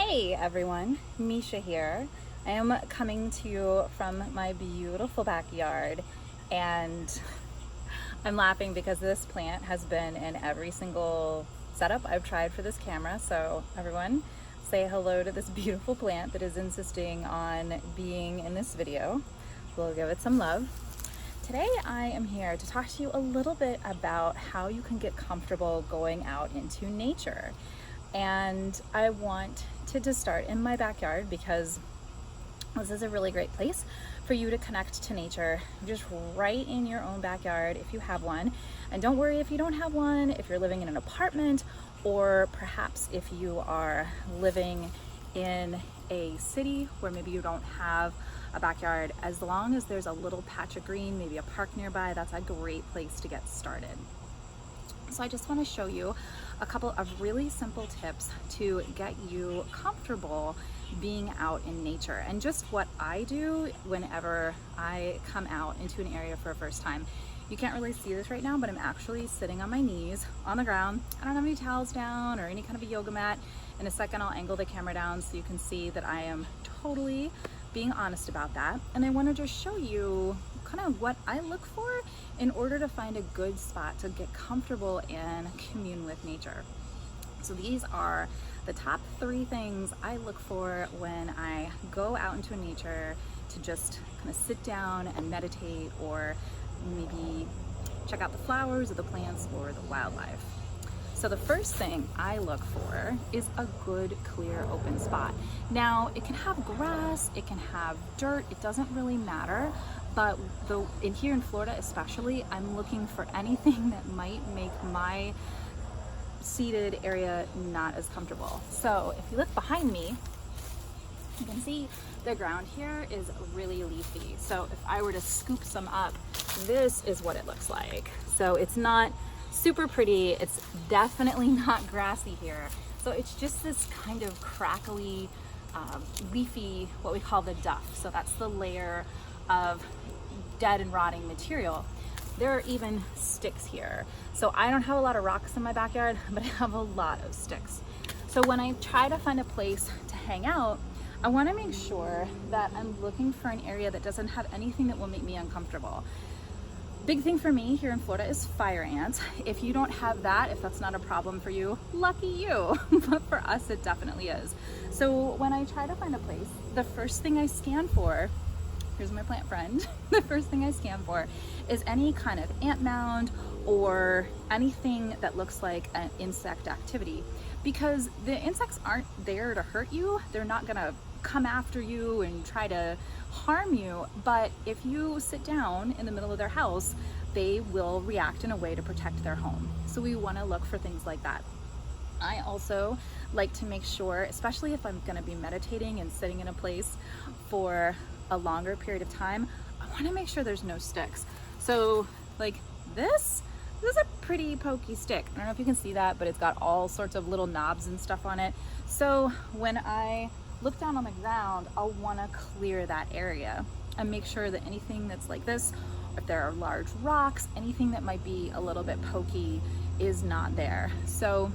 Hey everyone, Misha here. I am coming to you from my beautiful backyard, and I'm laughing because this plant has been in every single setup I've tried for this camera. So everyone, say hello to this beautiful plant that is insisting on being in this video. We'll give it some love. Today I am here to talk to you a little bit about how you can get comfortable going out into nature. And I want to start in my backyard because this is a really great place for you to connect to nature, just right in your own backyard if you have one. And don't worry if you don't have one, if you're living in an apartment, or perhaps if you are living in a city where maybe you don't have a backyard. As long as there's a little patch of green, maybe a park nearby, that's a great place to get started. So I just want to show you a couple of really simple tips to get you comfortable being out in nature, and just what I do whenever I come out into an area for a first time. You can't really see this right now, but I'm actually sitting on my knees on the ground. I don't have any towels down or any kind of a yoga mat. In a second, I'll angle the camera down so you can see that I am totally being honest about that. And I want to just show you kind of what I look for in order to find a good spot to get comfortable and commune with nature. So these are the top 3 things I look for when I go out into nature to just kind of sit down and meditate, or maybe check out the flowers or the plants or the wildlife. So the first thing I look for is a good, clear, open spot. Now, it can have grass, it can have dirt, it doesn't really matter. But here in Florida especially, I'm looking for anything that might make my seated area not as comfortable. So if you look behind me, you can see the ground here is really leafy. So if I were to scoop some up, this is what it looks like. So it's not super pretty. It's definitely not grassy here. So it's just this kind of crackly, leafy, what we call the duff. So that's the layer of dead and rotting material. There are even sticks here. So I don't have a lot of rocks in my backyard, but I have a lot of sticks. So when I try to find a place to hang out, I want to make sure that I'm looking for an area that doesn't have anything that will make me uncomfortable. Big thing for me here in Florida is fire ants. If you don't have that, if that's not a problem for you, lucky you. But for us, it definitely is. So when I try to find a place, the first thing I scan for, here's my plant friend, the first thing I scan for is any kind of ant mound or anything that looks like an insect activity, because the insects aren't there to hurt you. They're not gonna come after you and try to harm you, but if you sit down in the middle of their house, they will react in a way to protect their home. So we want to look for things like that. I also like to make sure, especially if I'm going to be meditating and sitting in a place for a longer period of time, I want to make sure there's no sticks. So like this is a pretty pokey stick. I don't know if you can see that, but it's got all sorts of little knobs and stuff on it. So when I look down on the ground, I'll want to clear that area and make sure that anything that's like this, if there are large rocks, anything that might be a little bit pokey is not there. So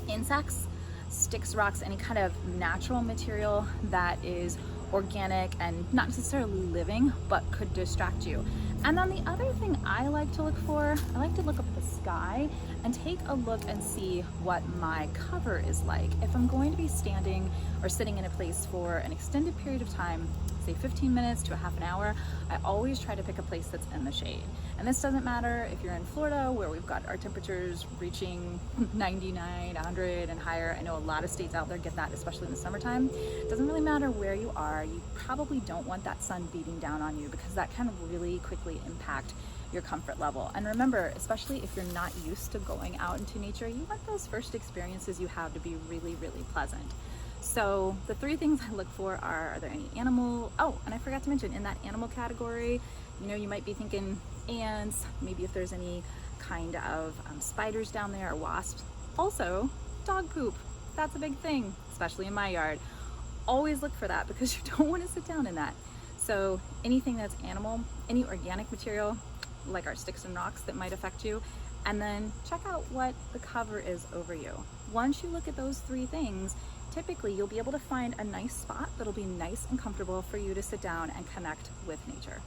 insects, sticks, rocks, any kind of natural material that is organic and not necessarily living but could distract you. And then the other thing I like to look for, I like to look up at the sky and take a look and see what my cover is like. If I'm going to be standing or sitting in a place for an extended period of time, say 15 minutes to a half an hour, I always try to pick a place that's in the shade. And this doesn't matter if you're in Florida, where we've got our temperatures reaching 99, 100 and higher. I know a lot of states out there get that, especially in the summertime. It doesn't really matter where you are. You probably don't want that sun beating down on you, because that can really quickly impact your comfort level. And remember, especially if you're not used to going out into nature, you want those first experiences you have to be really, really pleasant. So the 3 things I look for are there any animal, oh, and I forgot to mention, in that animal category, you know, you might be thinking ants, maybe if there's any kind of spiders down there or wasps. Also, dog poop, that's a big thing, especially in my yard. Always look for that, because you don't want to sit down in that. So anything that's animal, any organic material, like our sticks and rocks that might affect you, and then check out what the cover is over you. Once you look at those 3 things, typically you'll be able to find a nice spot that'll be nice and comfortable for you to sit down and connect with nature.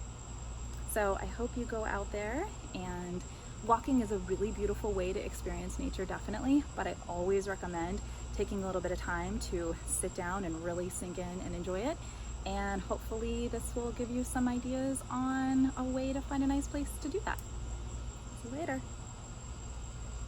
So I hope you go out there, and walking is a really beautiful way to experience nature, definitely, but I always recommend taking a little bit of time to sit down and really sink in and enjoy it. And hopefully this will give you some ideas on a way to find a nice place to do that. See you later.